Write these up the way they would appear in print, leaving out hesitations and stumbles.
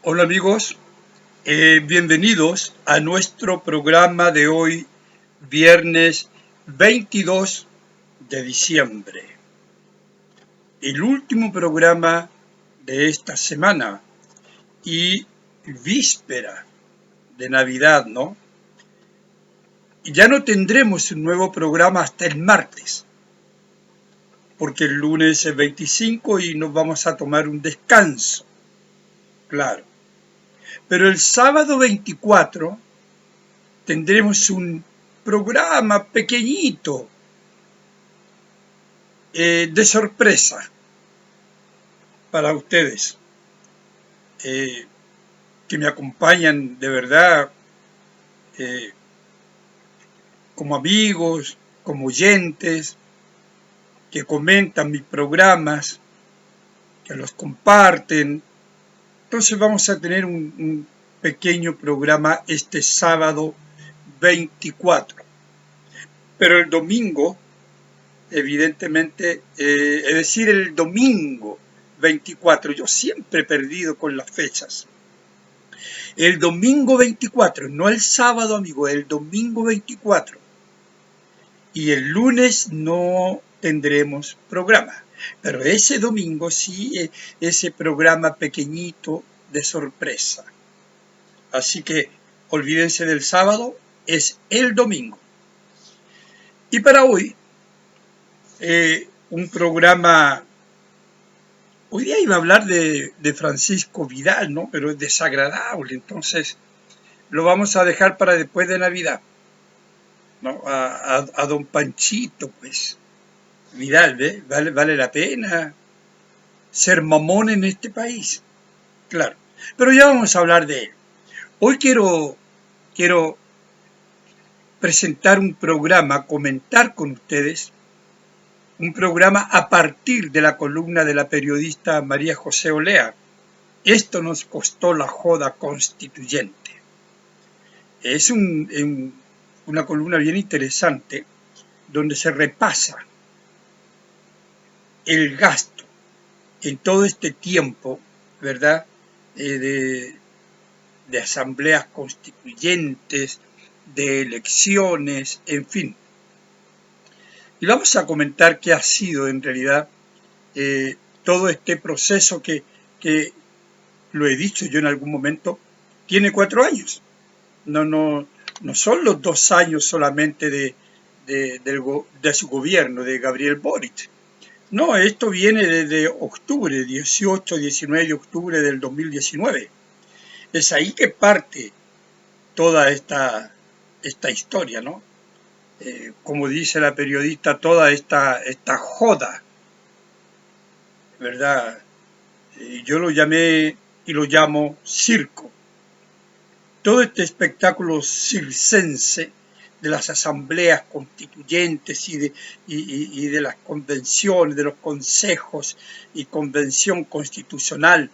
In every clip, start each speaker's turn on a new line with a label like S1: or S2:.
S1: Hola amigos, bienvenidos a nuestro programa de hoy, viernes 22 de diciembre. El último programa de esta semana y víspera de Navidad, ¿no? Y ya no tendremos un nuevo programa hasta el martes, porque el lunes es 25 y nos vamos a tomar un descanso, claro. Pero el sábado 24 tendremos un programa pequeñito de sorpresa para ustedes eh, que me acompañan de verdad eh, como amigos, como oyentes, que comentan mis programas, que los comparten. Entonces vamos a tener un pequeño programa este sábado 24. Pero el domingo, evidentemente, es decir, el domingo 24, yo siempre he perdido con las fechas. El domingo 24, no el sábado, amigo, el domingo 24. Y el lunes no tendremos programa. Pero ese domingo sí, ese programa pequeñito de sorpresa. Así que olvídense del sábado, es el domingo. Y para hoy, un programa. Hoy día iba a hablar de Francisco Vidal, ¿no? Pero es desagradable, entonces lo vamos a dejar para después de Navidad, ¿no? A don Panchito, pues. Vidal, ¿ve? Vale la pena ser mamón en este país, claro. Pero ya vamos a hablar de él. Hoy quiero presentar un programa, comentar con ustedes un programa a partir de la columna de la periodista María José Olea. Esto nos costó la joda constituyente. Es una columna bien interesante donde se repasa el gasto en todo este tiempo, ¿verdad? De asambleas constituyentes, de elecciones, en fin. Y vamos a comentar qué ha sido en realidad todo este proceso que, lo he dicho yo en algún momento, tiene 4 años. No son los 2 años solamente de su gobierno, de Gabriel Boric. No, esto viene desde octubre, 18, 19 de octubre del 2019. Es ahí que parte toda esta historia, ¿no? Como dice la periodista, toda esta joda, ¿verdad? Yo lo llamé y lo llamo circo. Todo este espectáculo circense de las asambleas constituyentes y de las convenciones, de los consejos y convención constitucional,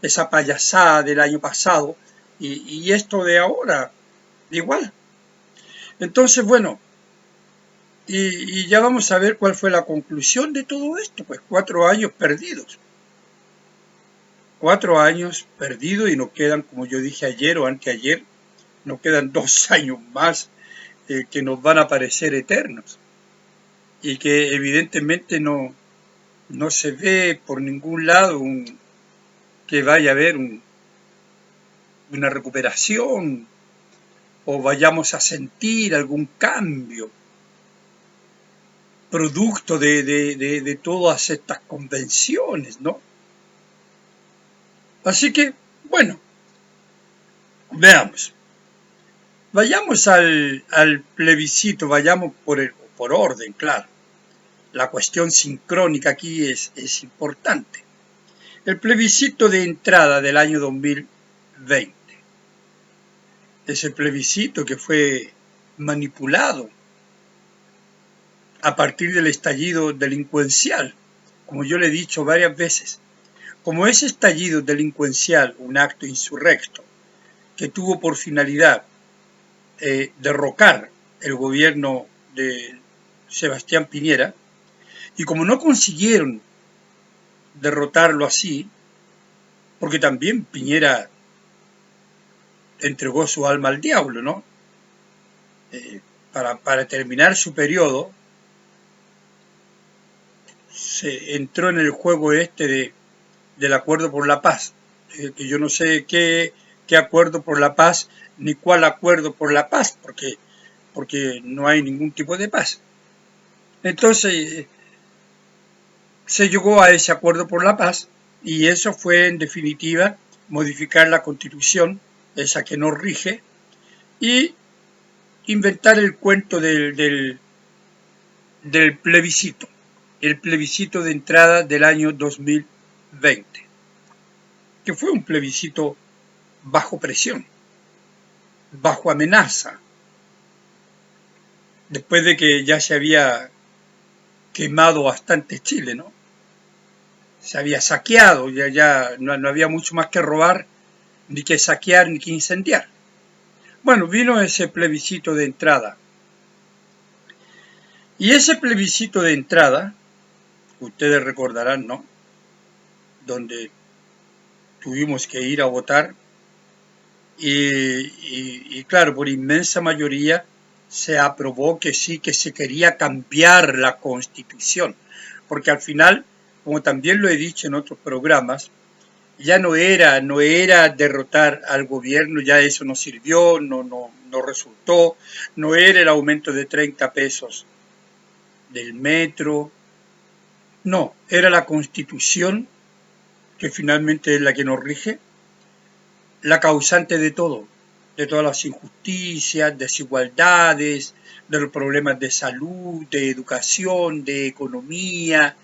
S1: esa payasada del año pasado y esto de ahora, igual. Entonces, bueno, y ya vamos a ver cuál fue la conclusión de todo esto, pues 4 años perdidos. 4 años perdidos y nos quedan, como yo dije ayer o anteayer, nos quedan 2 años más que nos van a parecer eternos y que evidentemente no se ve por ningún lado que vaya a haber una recuperación o vayamos a sentir algún cambio producto de todas estas convenciones, ¿no? Así que, bueno, veamos. Vayamos al plebiscito, vayamos por orden, claro. La cuestión sincrónica aquí es importante. El plebiscito de entrada del año 2020. Ese plebiscito que fue manipulado a partir del estallido delincuencial, como yo le he dicho varias veces. Como ese estallido delincuencial, un acto insurrecto, que tuvo por finalidad derrocar el gobierno de Sebastián Piñera, y como no consiguieron derrotarlo así, porque también Piñera entregó su alma al diablo, ¿no? Para terminar su periodo, se entró en el juego del acuerdo por la paz, que yo no sé qué acuerdo por la paz, ni cuál acuerdo por la paz, porque no hay ningún tipo de paz. Entonces, se llegó a ese acuerdo por la paz, y eso fue, en definitiva, modificar la Constitución, esa que nos rige, y inventar el cuento del plebiscito, el plebiscito de entrada del año 2020, que fue un plebiscito bajo presión, bajo amenaza, después de que ya se había quemado bastante Chile, ¿no? Se había saqueado, ya no había mucho más que robar, ni que saquear, ni que incendiar. Bueno, vino ese plebiscito de entrada. Y ese plebiscito de entrada, ustedes recordarán, ¿no? Donde tuvimos que ir a votar y claro, por inmensa mayoría se aprobó que sí, que se quería cambiar la Constitución, porque al final, como también lo he dicho en otros programas, ya no era derrotar al gobierno, ya eso no sirvió, no resultó, no era el aumento de 30 pesos del metro, no, era la Constitución, que finalmente es la que nos rige, la causante de todo, de todas las injusticias, desigualdades, de los problemas de salud, de educación, de economía,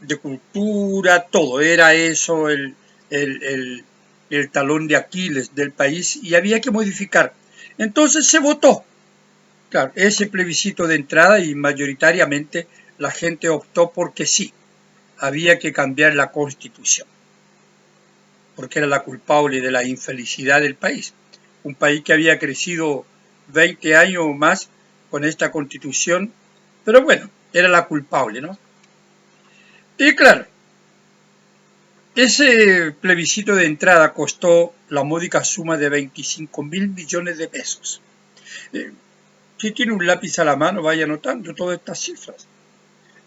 S1: de cultura, todo. Era eso el talón de Aquiles del país y había que modificar. Entonces se votó, claro, ese plebiscito de entrada y mayoritariamente la gente optó porque sí, había que cambiar la Constitución, porque era la culpable de la infelicidad del país. Un país que había crecido 20 años o más con esta Constitución, pero bueno, era la culpable, ¿no? Y claro, ese plebiscito de entrada costó la módica suma de 25.000 millones de pesos. Si tiene un lápiz a la mano, vaya anotando todas estas cifras.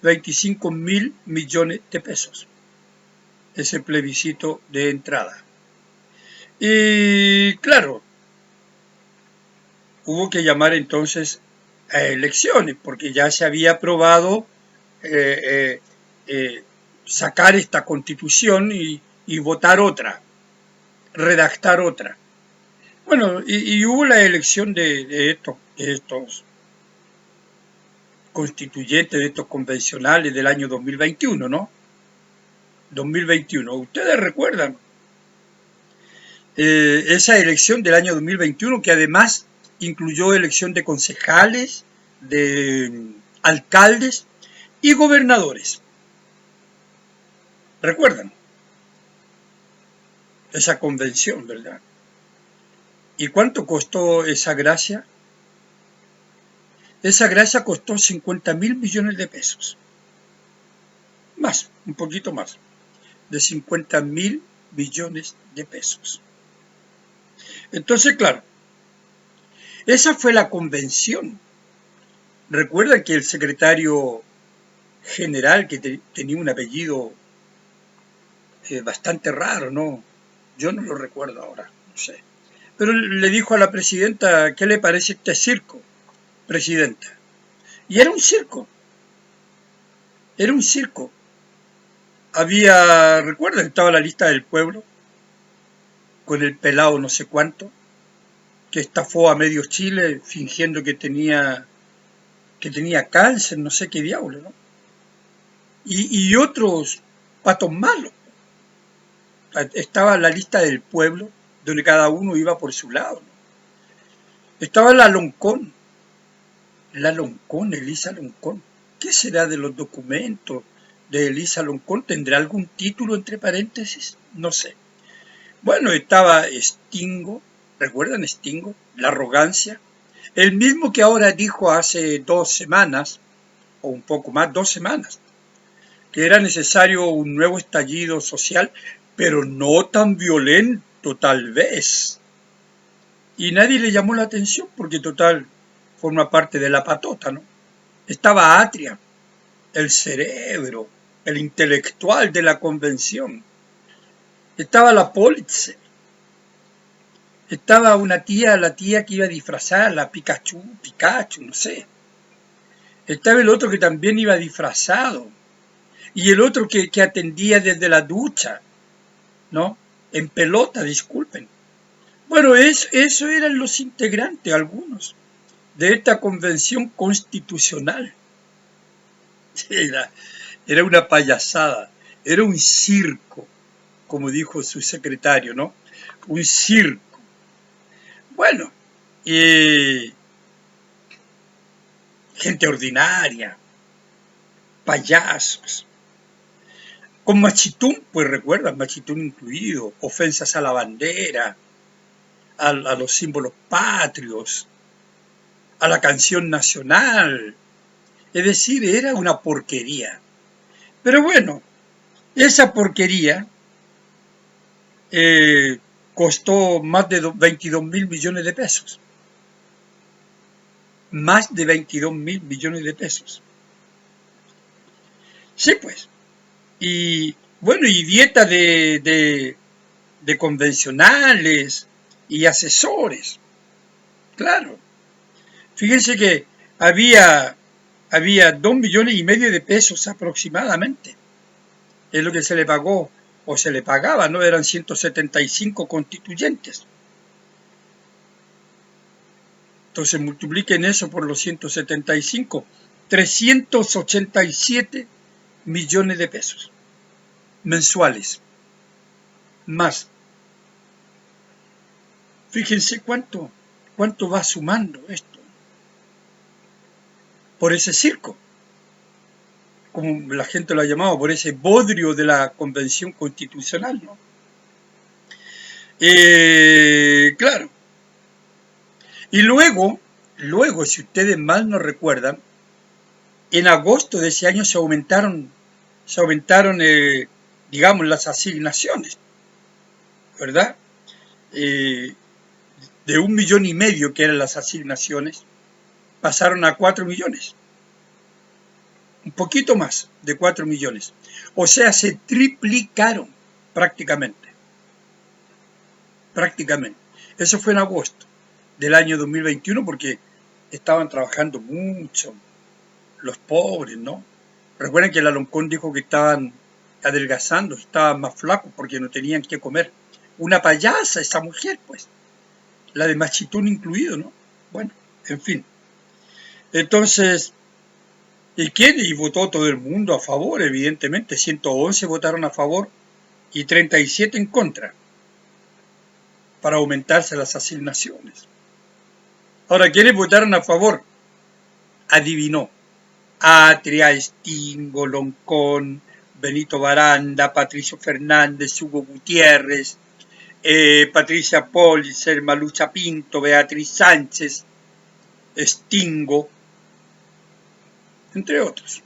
S1: 25.000 millones de pesos. Ese plebiscito de entrada. Y claro, hubo que llamar entonces a elecciones, porque ya se había aprobado sacar esta Constitución y votar otra, redactar otra. Bueno, y hubo la elección de estos constituyentes, de estos convencionales del año 2021, ¿no? 2021. Ustedes recuerdan esa elección del año 2021 que además incluyó elección de concejales, de alcaldes y gobernadores. ¿Recuerdan? Esa convención, ¿verdad? ¿Y cuánto costó esa gracia? Esa gracia costó 50.000 millones de pesos. Más, un poquito más, de 50.000 millones de pesos. Entonces, claro, esa fue la convención. Recuerdan que el secretario general, que tenía un apellido bastante raro, ¿no? Yo no lo recuerdo ahora, no sé. Pero le dijo a la presidenta, ¿qué le parece este circo, presidenta? Y era un circo. Era un circo. ¿Recuerdan? Estaba la lista del pueblo, con el pelado no sé cuánto, que estafó a medio Chile fingiendo que tenía cáncer, no sé qué diablo, ¿no? Y otros patos malos. Estaba la lista del pueblo, donde cada uno iba por su lado, ¿no? Estaba la Loncón, Elisa Loncón. ¿Qué será de los documentos de Elisa Loncón? ¿Tendrá algún título entre paréntesis? No sé. Bueno, estaba Stingo, ¿recuerdan Stingo? La arrogancia. El mismo que ahora dijo hace 2 semanas, o un poco más, 2 semanas, que era necesario un nuevo estallido social, pero no tan violento tal vez. y nadie le llamó la atención porque total forma parte de la patota, ¿no? Estaba Atria, el cerebro, el intelectual de la convención. Estaba la Politzer. Estaba una tía, la tía que iba disfrazada, la Pikachu, no sé. Estaba el otro que también iba disfrazado. Y el otro que atendía desde la ducha, ¿no? En pelota, disculpen. Bueno, eso eran los integrantes, algunos, de esta convención constitucional. Era una payasada, era un circo, como dijo su secretario, ¿no? Un circo. Bueno, gente ordinaria, payasos. Con Machitún, pues recuerdan, Machitún incluido, ofensas a la bandera, a los símbolos patrios, a la canción nacional. Es decir, era una porquería. Pero bueno, esa porquería costó más de 22 mil millones de pesos. Más de 22 mil millones de pesos. Sí, pues. Y bueno, y dieta de convencionales y asesores. Claro. Fíjense que había 2,5 millones de pesos aproximadamente. Es lo que se le pagó, o se le pagaba, ¿no? Eran 175 constituyentes. Entonces multipliquen eso por los 175, 387 millones de pesos mensuales. Más. Fíjense cuánto va sumando esto. Por ese circo, como la gente lo ha llamado, por ese bodrio de la Convención Constitucional, ¿no? Claro. Y luego, si ustedes mal no recuerdan, en agosto de ese año se aumentaron, digamos, las asignaciones, ¿verdad? De 1,5 millones que eran las asignaciones, pasaron a 4 millones. Un poquito más de 4 millones. O sea, se triplicaron prácticamente. Eso fue en agosto del año 2021 porque estaban trabajando mucho los pobres, ¿no? Recuerden que el Aloncón dijo que estaban adelgazando, estaban más flacos porque no tenían que comer. Una payasa esa mujer, pues. La de Machitún incluido, ¿no? Bueno, en fin. Entonces, y votó todo el mundo a favor, evidentemente. 111 votaron a favor y 37 en contra para aumentarse las asignaciones. Ahora, ¿quiénes votaron a favor? Adivinó. Atria, Stingo, Loncón, Benito Baranda, Patricio Fernández, Hugo Gutiérrez, Patricia Politzer, Malucha Pinto, Beatriz Sánchez, Stingo, entre otros.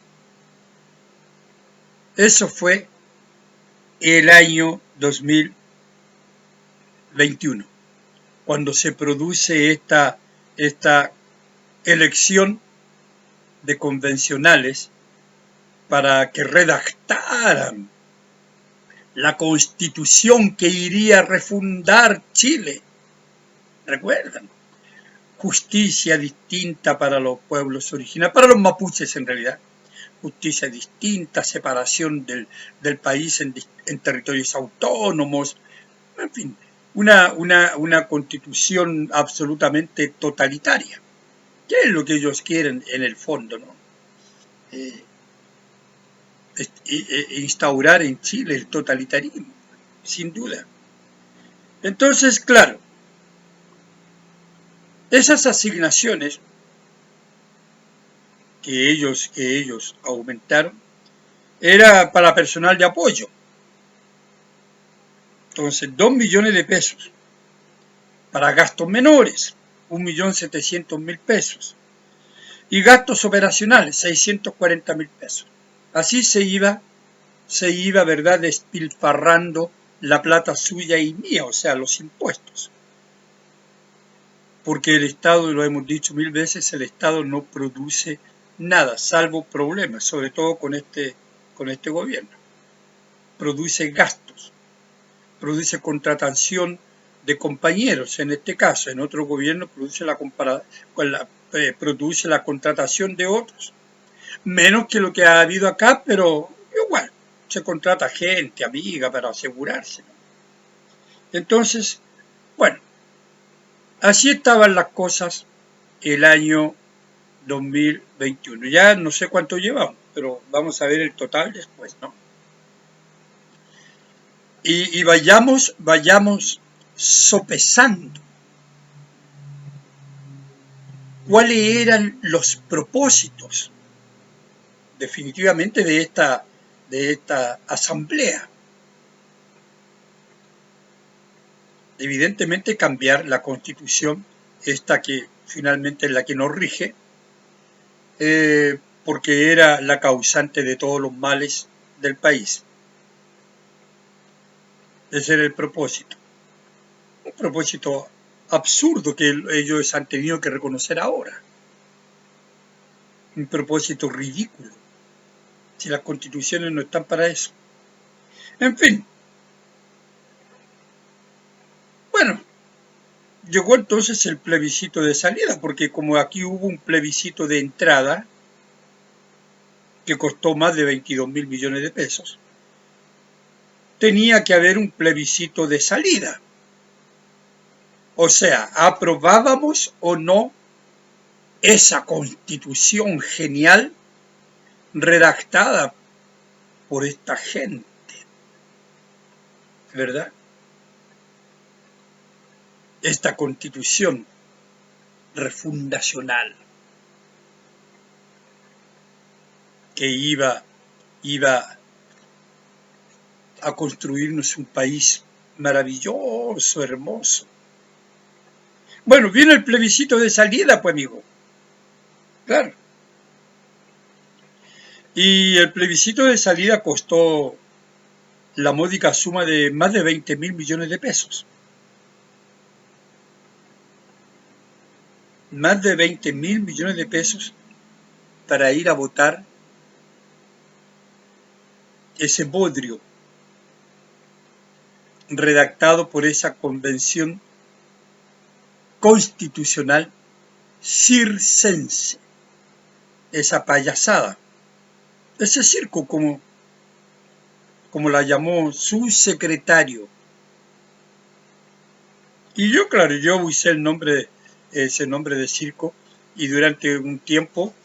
S1: Eso fue el año 2021, cuando se produce esta elección de convencionales para que redactaran la constitución que iría a refundar Chile. ¿Recuerdan? Justicia distinta para los pueblos originarios, para los mapuches en realidad. Justicia distinta, separación del país en territorios autónomos, en fin, una constitución absolutamente totalitaria. ¿Qué es lo que ellos quieren en el fondo, no? Instaurar en Chile el totalitarismo, sin duda. Entonces, claro, esas asignaciones que ellos aumentaron era para personal de apoyo. Entonces, 2 millones de pesos para gastos menores, 1.700.000 pesos. Y gastos operacionales, 640.000 pesos. Así se iba, ¿verdad?, despilfarrando la plata suya y mía, o sea, los impuestos. porque el Estado, lo hemos dicho mil veces, el Estado no produce nada, salvo problemas, sobre todo con este gobierno. Produce gastos, produce contratación de compañeros, en este caso, en otro gobierno produce produce la contratación de otros. Menos que lo que ha habido acá, pero igual, se contrata gente, amiga, para asegurarse, ¿no? Entonces, bueno, así estaban las cosas el año 2021. Ya no sé cuánto llevamos, pero vamos a ver el total después, ¿no? Y vayamos sopesando cuáles eran los propósitos definitivamente de esta asamblea. Evidentemente cambiar la constitución, esta que finalmente es la que nos rige, porque era la causante de todos los males del país. Ese era el propósito. Un propósito absurdo que ellos han tenido que reconocer ahora. Un propósito ridículo. Si las constituciones no están para eso. En fin. Bueno, llegó entonces el plebiscito de salida, porque como aquí hubo un plebiscito de entrada que costó más de 22.000 millones de pesos, tenía que haber un plebiscito de salida. O sea, ¿aprobábamos o no esa constitución genial redactada por esta gente? ¿Verdad? Esta constitución refundacional que iba a construirnos un país maravilloso, hermoso. Bueno, viene el plebiscito de salida, pues, amigo. Claro. Y el plebiscito de salida costó la módica suma de más de 20.000 millones de pesos. Más de 20.000 millones de pesos para ir a votar ese bodrio redactado por esa convención constitucional circense, esa payasada, ese circo como la llamó su secretario. Y yo, claro, yo usé ese nombre de circo, y durante un tiempo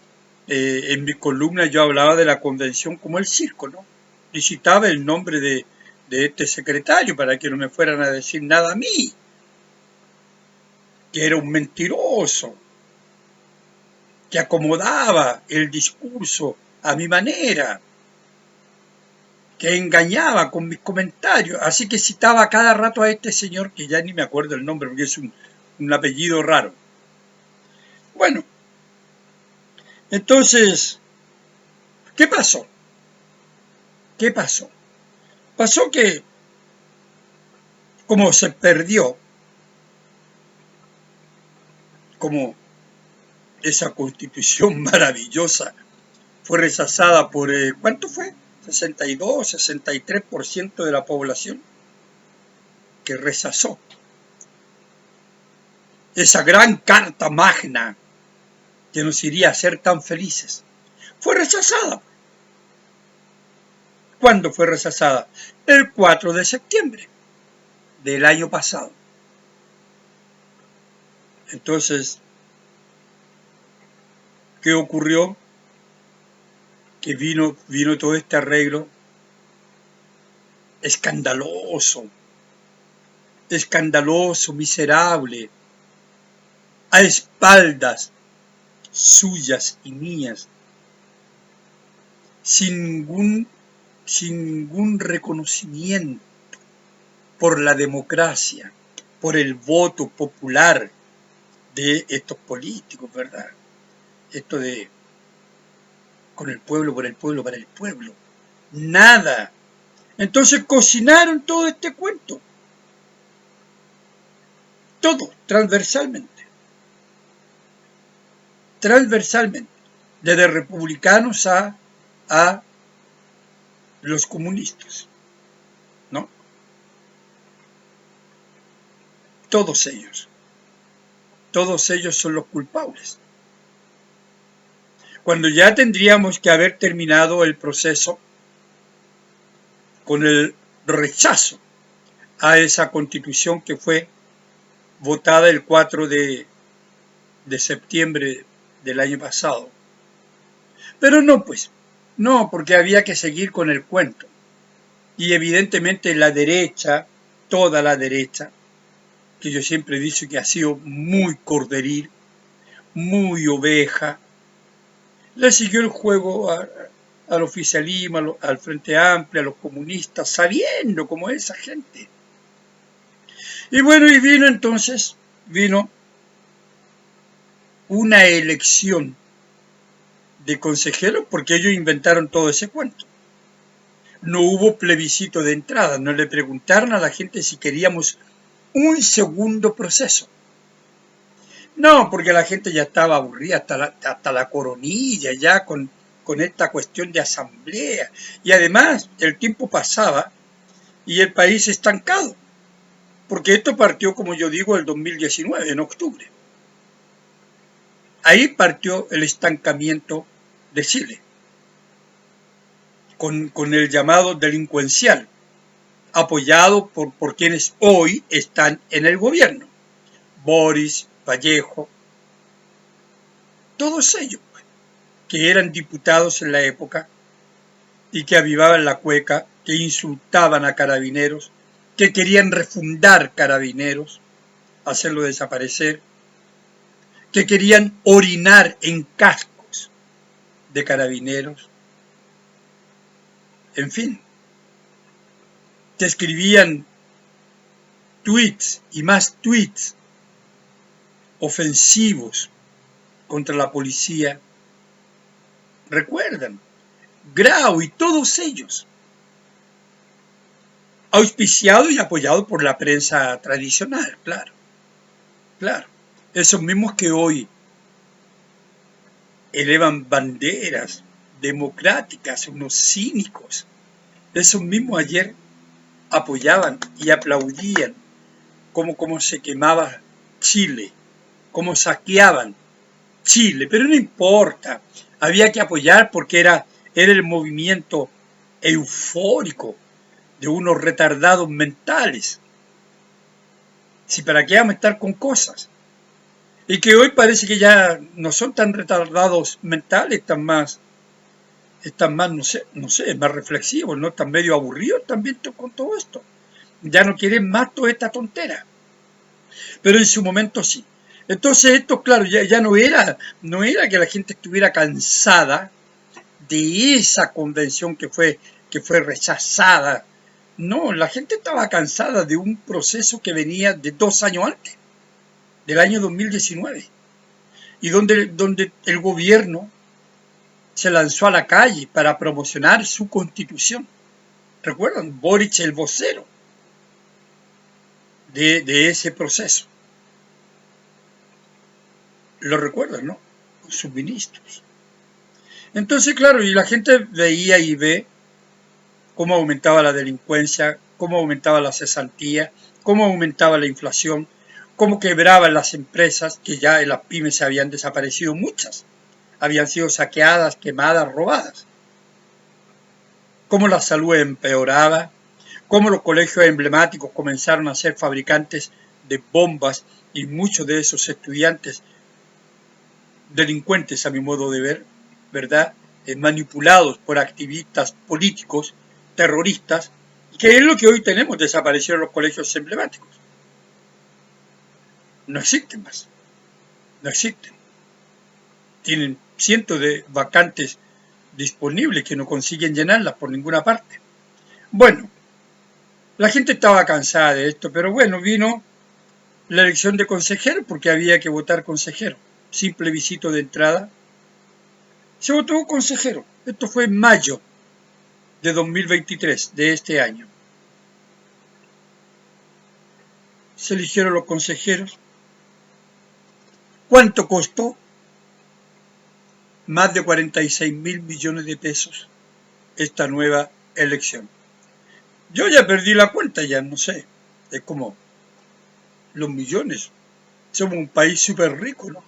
S1: en mi columna yo hablaba de la convención como el circo, ¿no? Y citaba el nombre de este secretario para que no me fueran a decir nada a mí, que era un mentiroso, que acomodaba el discurso a mi manera, que engañaba con mis comentarios. Así que citaba cada rato a este señor, que ya ni me acuerdo el nombre porque es un apellido raro. Bueno, entonces, ¿qué pasó? ¿Qué pasó? Pasó que, como se perdió, como esa constitución maravillosa fue rechazada por, ¿cuánto fue? 62, 63% de la población que rechazó esa gran carta magna que nos iría a hacer tan felices. Fue rechazada. ¿Cuándo fue rechazada? El 4 de septiembre del año pasado. Entonces, ¿qué ocurrió? Que vino todo este arreglo escandaloso, miserable, a espaldas suyas y mías, sin ningún reconocimiento por la democracia, por el voto popular de estos políticos, ¿verdad? Esto de con el pueblo, por el pueblo, para el pueblo. Nada. Entonces cocinaron todo este cuento. Todo, transversalmente. transversalmente, desde republicanos a los comunistas, ¿no? Todos ellos son los culpables. Cuando ya tendríamos que haber terminado el proceso con el rechazo a esa constitución que fue votada el 4 de septiembre del año pasado. Pero no, pues, no, porque había que seguir con el cuento. Y evidentemente la derecha, toda la derecha, que yo siempre he dicho que ha sido muy corderil, muy oveja, le siguió el juego al oficialismo, al Frente Amplio, a los comunistas, sabiendo cómo es esa gente. Y bueno, y vino una elección de consejeros porque ellos inventaron todo ese cuento. No hubo plebiscito de entrada, no le preguntaron a la gente si queríamos un segundo proceso. No, porque la gente ya estaba aburrida hasta la coronilla ya con esta cuestión de asamblea. Y además el tiempo pasaba y el país estancado. Porque esto partió, como yo digo, el 2019, en octubre. Ahí partió el estancamiento de Chile, con el llamado delincuencial, apoyado por quienes hoy están en el gobierno. Boris, Vallejo, todos ellos, que eran diputados en la época y que avivaban la cueca, que insultaban a Carabineros, que querían refundar Carabineros, hacerlo desaparecer, que querían orinar en cascos de Carabineros, en fin, que escribían tweets y más tweets ofensivos contra la policía. Recuerdan, Grau y todos ellos, auspiciado y apoyado por la prensa tradicional, claro. Esos mismos que hoy elevan banderas democráticas, unos cínicos, esos mismos ayer apoyaban y aplaudían cómo se quemaba Chile, cómo saqueaban Chile, pero no importa, había que apoyar porque era el movimiento eufórico de unos retardados mentales. Si para qué vamos a estar con cosas. Y que hoy parece que ya no son tan retardados mentales, están más, no sé, más reflexivos, ¿no? Están medio aburridos también con todo esto. Ya no quieren más toda esta tontera. Pero en su momento sí. Entonces esto, claro, ya no era que la gente estuviera cansada de esa convención que fue rechazada. No, la gente estaba cansada de un proceso que venía de 2 años antes, del año 2019, y donde el gobierno se lanzó a la calle para promocionar su constitución. ¿Recuerdan? Boric, el vocero de ese proceso. Lo recuerdan, ¿no? Sus ministros. Entonces, claro, y la gente veía y ve cómo aumentaba la delincuencia, cómo aumentaba la cesantía, cómo aumentaba la inflación, cómo quebraban las empresas, que ya en las pymes habían desaparecido muchas, habían sido saqueadas, quemadas, robadas, cómo la salud empeoraba, cómo los colegios emblemáticos comenzaron a ser fabricantes de bombas y muchos de esos estudiantes delincuentes, a mi modo de ver, ¿verdad? Manipulados por activistas políticos, terroristas, que es lo que hoy tenemos, desaparecieron los colegios emblemáticos. No existen más, no existen. Tienen cientos de vacantes disponibles que no consiguen llenarlas por ninguna parte. Bueno, la gente estaba cansada de esto, pero bueno, vino la elección de consejero porque había que votar consejero. Simple visito de entrada. Se votó consejero. Esto fue en mayo de 2023, de este año. Se eligieron los consejeros. ¿Cuánto costó? más de 46.000 millones de pesos esta nueva elección. Yo ya perdí la cuenta, ya no sé, es como los millones. Somos un país súper rico, ¿no?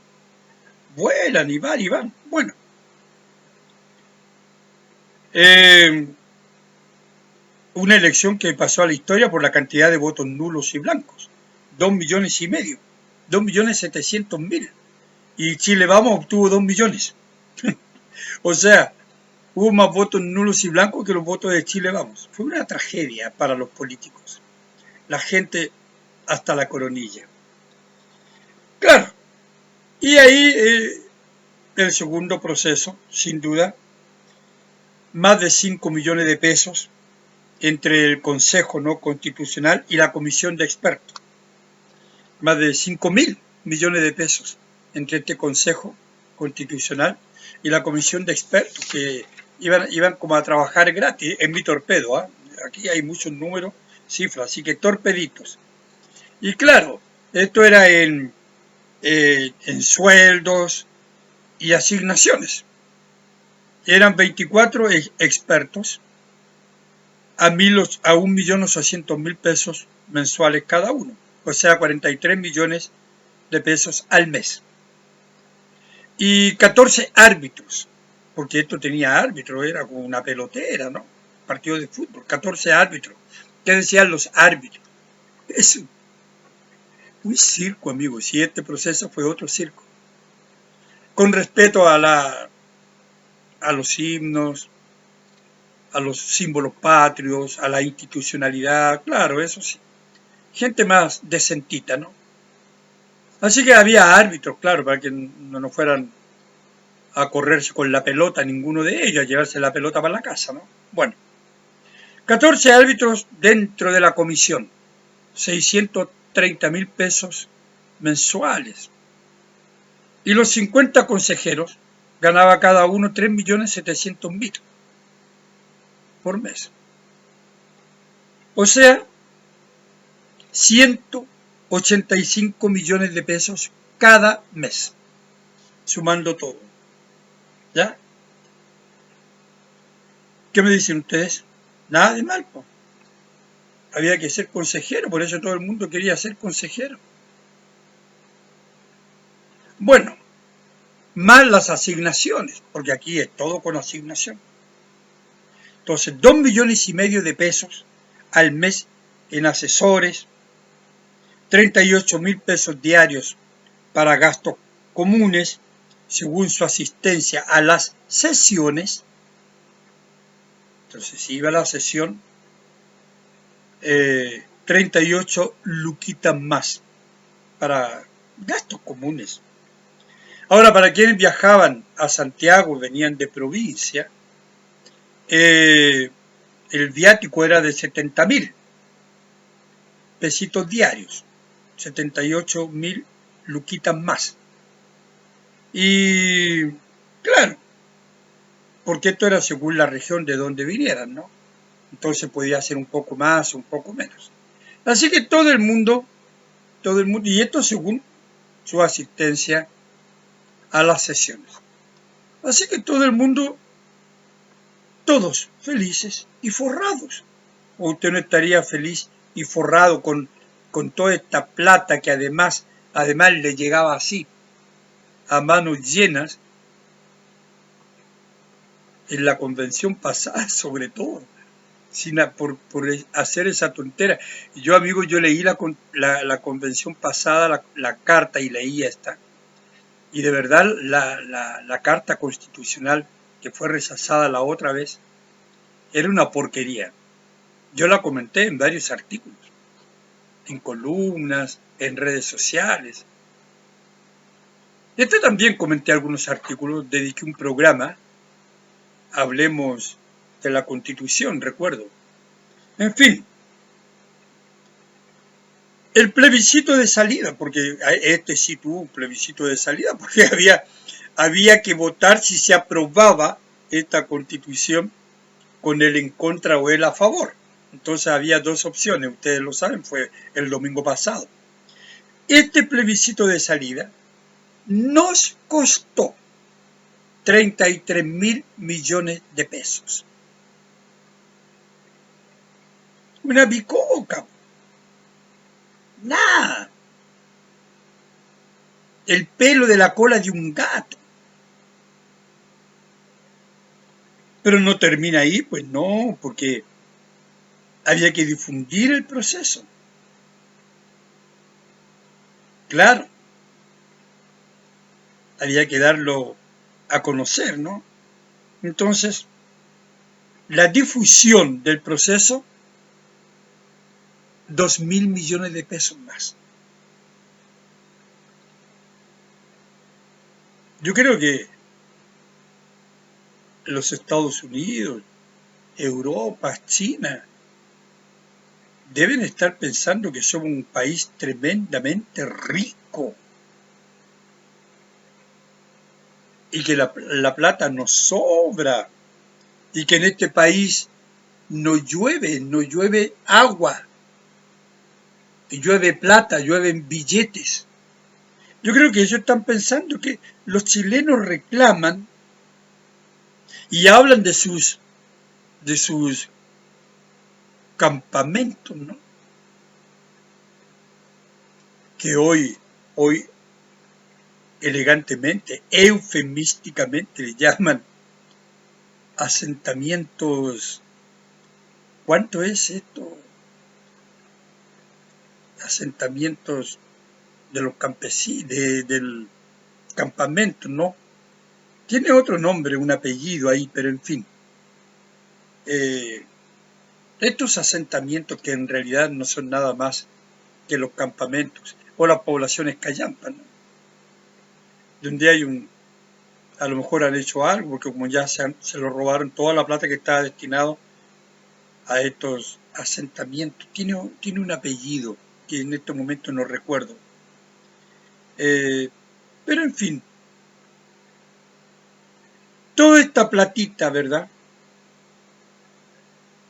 S1: Vuelan y van y van. Bueno, una elección que pasó a la historia por la cantidad de votos nulos y blancos. 2,5 millones, 2.700.000. Y Chile Vamos obtuvo 2 millones. O sea, hubo más votos nulos y blancos que los votos de Chile Vamos. Fue una tragedia para los políticos. La gente hasta la coronilla. Claro. Y ahí el segundo proceso, sin duda, más de 5 millones de pesos entre el Consejo no Constitucional y la Comisión de Expertos. Más de 5.000 millones de pesos entre este Consejo Constitucional y la Comisión de Expertos que iban como a trabajar gratis en mi torpedo. Aquí hay muchos números, cifras, así que torpeditos. Y claro, esto era en sueldos y asignaciones. Eran 24 expertos a 1.800.000 pesos mensuales cada uno, o sea, 43 millones de pesos al mes. Y 14 árbitros, porque esto tenía árbitros, era como una pelotera, ¿no? Partido de fútbol, 14 árbitros. ¿Qué decían los árbitros? Es un circo, amigos, y este proceso fue otro circo. Con respeto a los himnos, a los símbolos patrios, a la institucionalidad, claro, eso sí. Gente más decentita, ¿no? Así que había árbitros, claro, para que no nos fueran a correrse con la pelota ninguno de ellos, a llevarse la pelota para la casa, ¿no? Bueno, 14 árbitros dentro de la comisión, 630.000 pesos mensuales. Y los 50 consejeros ganaba cada uno 3.700.000 por mes. O sea, 185 millones de pesos cada mes, sumando todo. ¿Ya? ¿Qué me dicen ustedes? Nada de mal, po. Había que ser consejero, por eso todo el mundo quería ser consejero. Bueno, más las asignaciones, porque aquí es todo con asignación. Entonces, 2,5 millones de pesos al mes en asesores, 38.000 pesos diarios para gastos comunes, según su asistencia a las sesiones. Entonces, si iba a la sesión, 38 luquitas más para gastos comunes. Ahora, para quienes viajaban a Santiago, venían de provincia, el viático era de 70.000 pesitos diarios, 78.000 luquitas más. Y claro, porque esto era según la región de donde vinieran, ¿no? Entonces podía ser un poco más, un poco menos. Así que todo el mundo, y esto según su asistencia a las sesiones. Así que todo el mundo, todos felices y forrados. ¿O usted no estaría feliz y forrado con toda esta plata que además le llegaba así, a manos llenas, en la convención pasada sobre todo, por hacer esa tontera? Y yo, amigo, yo leí la convención pasada, la carta, y leí esta, y de verdad la carta constitucional que fue rechazada la otra vez era una porquería. Yo la comenté en varios artículos, en columnas, en redes sociales. También comenté algunos artículos, dediqué un programa, hablemos de la Constitución, recuerdo. En fin, el plebiscito de salida, porque sí tuvo un plebiscito de salida, porque había que votar si se aprobaba esta Constitución con el en contra o el a favor. Entonces había dos opciones, ustedes lo saben, fue el domingo pasado. Este plebiscito de salida nos costó 33.000 millones de pesos. Una bicoca. Nada. El pelo de la cola de un gato. Pero no termina ahí, pues no, porque había que difundir el proceso. Claro, había que darlo a conocer, ¿no? Entonces, la difusión del proceso, 2.000 millones de pesos más. Yo creo que los Estados Unidos, Europa, China, deben estar pensando que somos un país tremendamente rico y que la plata nos sobra y que en este país no llueve agua, llueve plata, llueven billetes. Yo creo que ellos están pensando que los chilenos reclaman y hablan de sus campamentos, ¿no? Que hoy elegantemente, eufemísticamente le llaman asentamientos. ¿Cuánto es esto? Asentamientos de los campesinos, del campamento, ¿no? Tiene otro nombre, un apellido ahí, pero en fin. Estos asentamientos que en realidad no son nada más que los campamentos o las poblaciones callampas, ¿no? Donde hay a lo mejor han hecho algo, porque como ya se lo robaron toda la plata que estaba destinado a estos asentamientos. Tiene un apellido que en este momento no recuerdo. Pero en fin, toda esta platita, ¿verdad?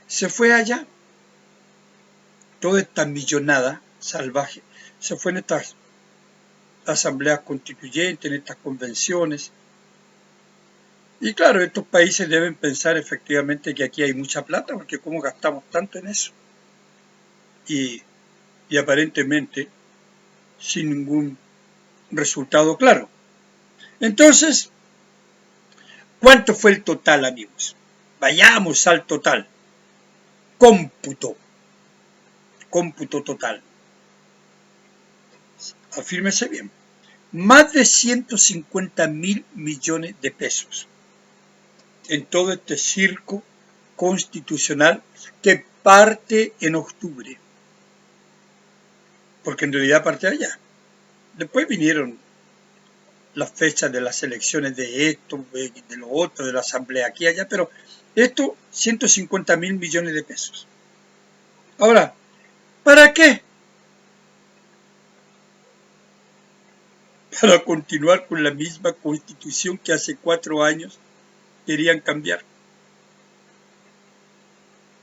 S1: Se fue allá. Toda esta millonada salvaje se fue en estas asambleas constituyentes, en estas convenciones. Y claro, estos países deben pensar efectivamente que aquí hay mucha plata, porque cómo gastamos tanto en eso. Y aparentemente sin ningún resultado claro. Entonces, ¿cuánto fue el total, amigos? Vayamos al total. Cómputo total. Afírmese bien. Más de 150.000 millones de pesos en todo este circo constitucional que parte en octubre. Porque en realidad parte allá. Después vinieron las fechas de las elecciones de esto, de lo otro, de la asamblea aquí y allá, pero esto, 150.000 millones de pesos. Ahora, ¿para qué? Para continuar con la misma constitución que hace 4 años querían cambiar.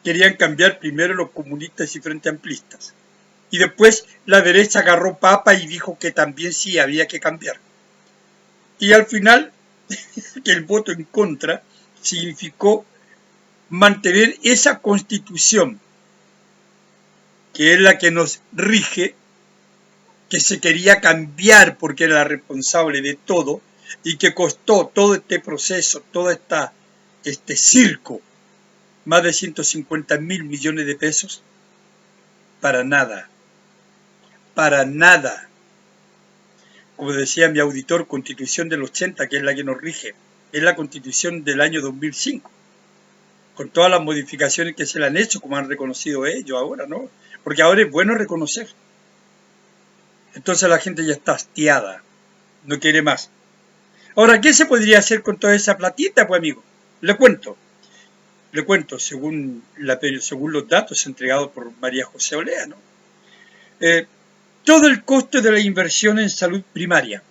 S1: Querían cambiar primero los comunistas y frente amplistas. Y después la derecha agarró papa y dijo que también sí había que cambiar. Y al final, que el voto en contra significó mantener esa constitución, que es la que nos rige, que se quería cambiar porque era la responsable de todo, y que costó todo este proceso, todo este circo, más de 150.000 millones de pesos, para nada. Para nada. Como decía mi auditor, Constitución del 80, que es la que nos rige, es la Constitución del año 2005, con todas las modificaciones que se le han hecho, como han reconocido ellos ahora, ¿no? Porque ahora es bueno reconocer. Entonces la gente ya está hastiada, no quiere más. Ahora, ¿qué se podría hacer con toda esa platita, pues, amigo? Le cuento, según los datos entregados por María José Olea, ¿no? Todo el costo de la inversión en salud primaria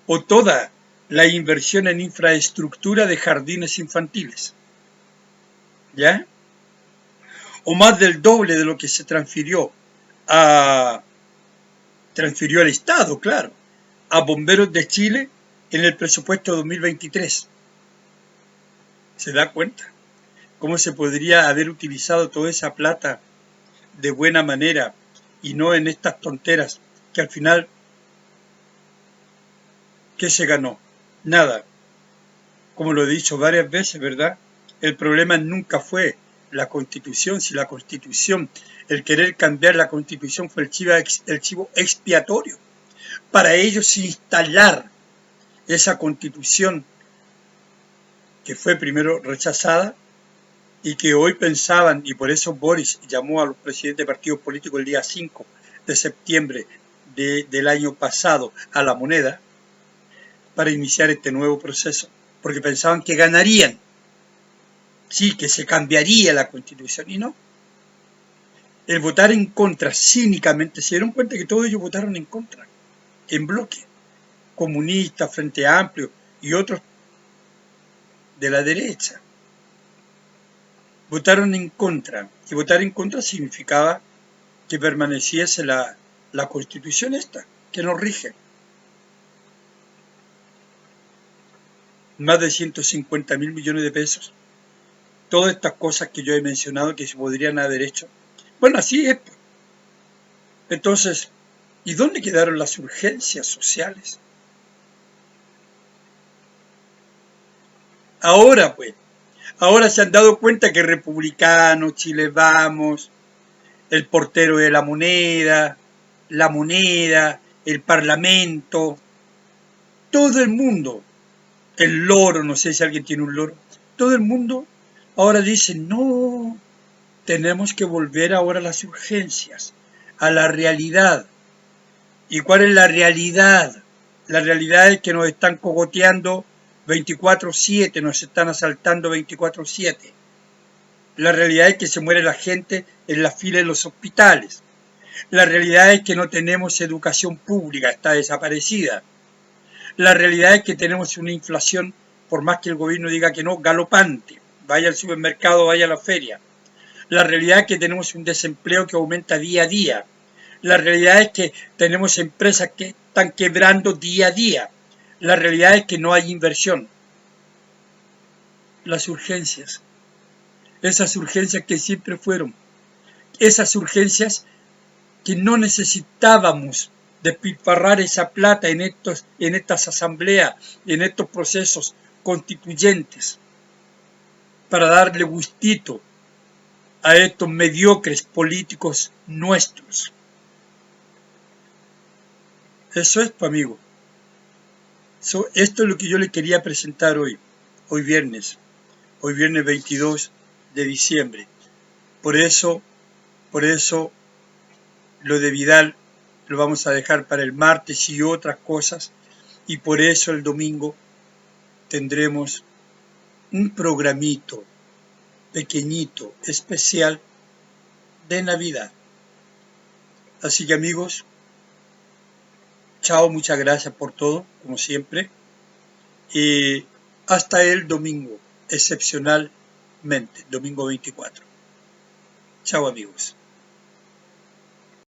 S1: o toda la inversión en infraestructura de jardines infantiles, ¿ya? O más del doble de lo que se transfirió al Estado, claro, a Bomberos de Chile en el presupuesto 2023. ¿Se da cuenta? ¿Cómo se podría haber utilizado toda esa plata de buena manera y no en estas tonteras que al final, ¿qué se ganó? Nada. Como lo he dicho varias veces, ¿verdad? El problema nunca fue la Constitución, si la Constitución, el querer cambiar la Constitución fue el chivo expiatorio para ellos instalar esa Constitución que fue primero rechazada y que hoy pensaban, y por eso Boris llamó a los presidentes de partidos políticos el día 5 de septiembre del año pasado a la moneda para iniciar este nuevo proceso, porque pensaban que ganarían, sí, que se cambiaría la Constitución, y no. El votar en contra, cínicamente, se dieron cuenta que todos ellos votaron en contra, en bloque, comunistas, Frente Amplio y otros de la derecha. Votaron en contra, y votar en contra significaba que permaneciese la Constitución esta, que nos rige. Más de 150.000 millones de pesos. Todas estas cosas que yo he mencionado que se podrían haber hecho. Bueno, así es. Entonces, ¿y dónde quedaron las urgencias sociales? Ahora, pues, ahora se han dado cuenta que republicanos, Chile Vamos, el portero de la moneda, el parlamento, todo el mundo, el loro, no sé si alguien tiene un loro, todo el mundo ahora dice, no, tenemos que volver ahora a las urgencias, a la realidad. ¿Y cuál es la realidad? La realidad es que nos están cogoteando 24/7, nos están asaltando 24/7. La realidad es que se muere la gente en la fila de los hospitales. La realidad es que no tenemos educación pública, está desaparecida. La realidad es que tenemos una inflación, por más que el gobierno diga que no, galopante. Vaya al supermercado, vaya a la feria. La realidad es que tenemos un desempleo que aumenta día a día. La realidad es que tenemos empresas que están quebrando día a día. La realidad es que no hay inversión. Las urgencias. Esas urgencias que siempre fueron. Esas urgencias que no necesitábamos despilfarrar esa plata en estas asambleas, en estos procesos constituyentes, para darle gustito a estos mediocres políticos nuestros. Eso es, amigo. Esto es lo que yo le quería presentar hoy viernes 22 de diciembre. Por eso lo de Vidal lo vamos a dejar para el martes y otras cosas, y por eso el domingo tendremos un programito pequeñito, especial de Navidad. Así que amigos, chao, muchas gracias por todo, como siempre, y hasta el domingo, excepcionalmente, domingo 24. Chao amigos.